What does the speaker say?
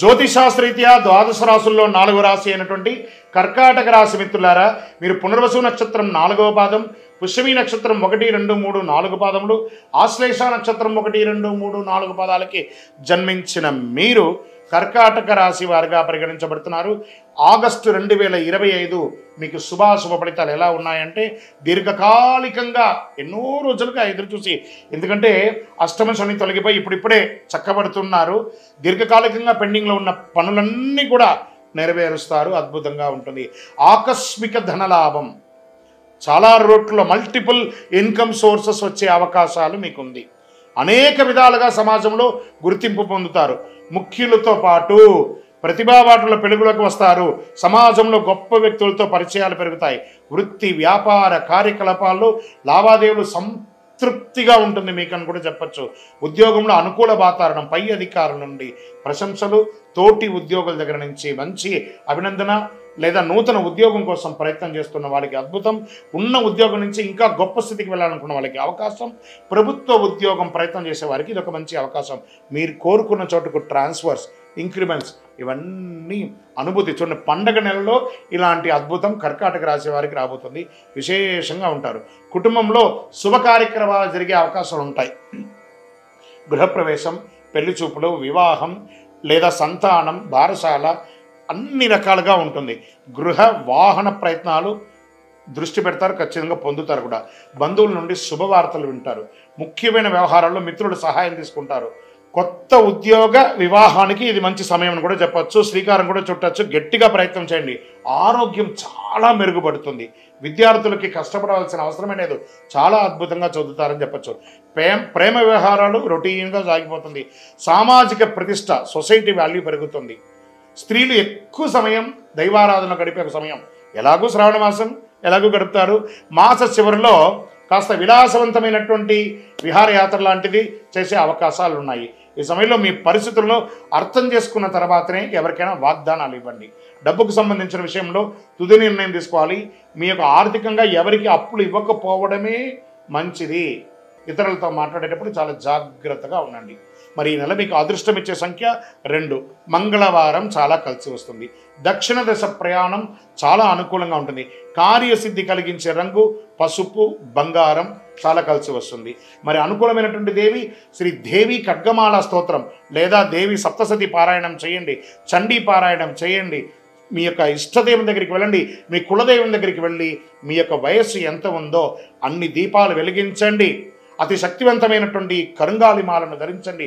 జ్యోతిషాస్త్రరీత్యా ద్వాదశ రాశుల్లో 4వ రాశి అయినటువంటి కర్కాటక రాశి మిత్రులారా, మీరు పునర్వసు నక్షత్రం 4వ పాదం, పుష్యమి నక్షత్రం 1, 2, 3, 4 పాదములు, ఆశ్లేష నక్షత్రం 1, 2, 3, 4 పాదాలకి జన్మించిన మీరు కర్కాటక రాశి వారిగా పరిగణించబడుతున్నారు. ఆగస్టు 2025 మీకు శుభాశుభ ఫలితాలు ఎలా ఉన్నాయంటే, దీర్ఘకాలికంగా ఎన్నో రోజులుగా ఎదురుచూసి, ఎందుకంటే అష్టమ శని తొలగిపోయి ఇప్పుడిప్పుడే చక్కబడుతున్నారు. దీర్ఘకాలికంగా పెండింగ్లో ఉన్న పనులన్నీ కూడా నెరవేరుస్తారు. అద్భుతంగా ఉంటుంది. ఆకస్మిక ధనలాభం, చాలా రోట్లో మల్టిపుల్ ఇన్కమ్ సోర్సెస్ వచ్చే అవకాశాలు మీకుంది. అనేక విధాలుగా సమాజంలో గుర్తింపు పొందుతారు. ముఖ్యులతో పాటు ప్రతిభావాటుల పెలుగులకు వస్తారు. సమాజంలో గొప్ప వ్యక్తులతో పరిచయాలు పెరుగుతాయి. వృత్తి వ్యాపార కార్యకలాపాల్లో లావాదేవీలు సంతృప్తిగా ఉంటుంది మీకు అని కూడా చెప్పచ్చు. ఉద్యోగంలో అనుకూల వాతావరణం, పై అధికారుల నుండి ప్రశంసలు, తోటి ఉద్యోగుల దగ్గర నుంచి మంచి అభినందన లేదా నూతన ఉద్యోగం కోసం ప్రయత్నం చేస్తున్న వాళ్ళకి అద్భుతం. ఉన్న ఉద్యోగం నుంచి ఇంకా గొప్ప స్థితికి వెళ్ళాలనుకున్న వాళ్ళకి అవకాశం. ప్రభుత్వ ఉద్యోగం ప్రయత్నం చేసే వారికి ఇది ఒక మంచి అవకాశం. మీరు కోరుకున్న చోటుకు ట్రాన్స్ఫర్స్, ఇంక్రిమెంట్స్ ఇవన్నీ అనుభూతి. చూడండి, పండగ నెలలో ఇలాంటి అద్భుతం కర్కాటక రాశి వారికి రాబోతుంది. విశేషంగా ఉంటారు. కుటుంబంలో శుభ కార్యక్రమాలు జరిగే అవకాశాలు ఉంటాయి. గృహప్రవేశం, పెళ్లి చూపులు, వివాహం లేదా సంతానం, బారసాల అన్ని రకాలుగా ఉంటుంది. గృహ వాహన ప్రయత్నాలు దృష్టి పెడతారు, ఖచ్చితంగా పొందుతారు కూడా. బంధువుల నుండి శుభవార్తలు వింటారు. ముఖ్యమైన వ్యవహారాల్లో మిత్రుల సహాయం తీసుకుంటారు. కొత్త ఉద్యోగ వివాహానికి ఇది మంచి సమయం అని కూడా చెప్పచ్చు. శ్రీకారం కూడా చుట్టచ్చు. గట్టిగా ప్రయత్నం చేయండి. ఆరోగ్యం చాలా మెరుగుపడుతుంది. విద్యార్థులకి కష్టపడవలసిన అవసరమే లేదు. చాలా అద్భుతంగా చదువుతారని చెప్పచ్చు. ప్రేమ వ్యవహారాలు రొటీన్గా సాగిపోతుంది. సామాజిక ప్రతిష్ట, సొసైటీ వాల్యూ పెరుగుతుంది. స్త్రీలు ఎక్కువ సమయం దైవారాధన గడిపే సమయం. ఎలాగూ శ్రావణ మాసం ఎలాగూ గడుపుతారు. మాస చివరిలో కాస్త విలాసవంతమైనటువంటి విహారయాత్ర లాంటిది చేసే అవకాశాలు ఉన్నాయి. ఈ సమయంలో మీ పరిస్థితులను అర్థం చేసుకున్న తర్వాతనే ఎవరికైనా వాగ్దానాలు ఇవ్వండి. డబ్బుకు సంబంధించిన విషయంలో తుది నిర్ణయం తీసుకోవాలి. మీ యొక్క ఆర్థికంగా ఎవరికి అప్పులు ఇవ్వకపోవడమే మంచిది. ఇతరులతో మాట్లాడేటప్పుడు చాలా జాగ్రత్తగా ఉండండి. మరి ఈ నెల మీకు అదృష్టం ఇచ్చే సంఖ్య 2. మంగళవారం చాలా కలిసి వస్తుంది. దక్షిణ దశ ప్రయాణం చాలా అనుకూలంగా ఉంటుంది. కార్యసిద్ధి కలిగించే రంగు పసుపు, బంగారం చాలా కలిసి వస్తుంది. మరి అనుకూలమైనటువంటి దేవి శ్రీ దేవి ఖడ్గమాల స్తోత్రం లేదా దేవి సప్తసతి పారాయణం చేయండి. చండీ పారాయణం చేయండి. మీ యొక్క ఇష్టదేవుని దగ్గరికి వెళ్ళండి. మీ కులదేవుని దగ్గరికి వెళ్ళి మీ యొక్క వయస్సు ఎంత ఉందో అన్ని దీపాలు వెలిగించండి. అతి శక్తివంతమైనటువంటి కరుంగాలి మాలను ధరించండి.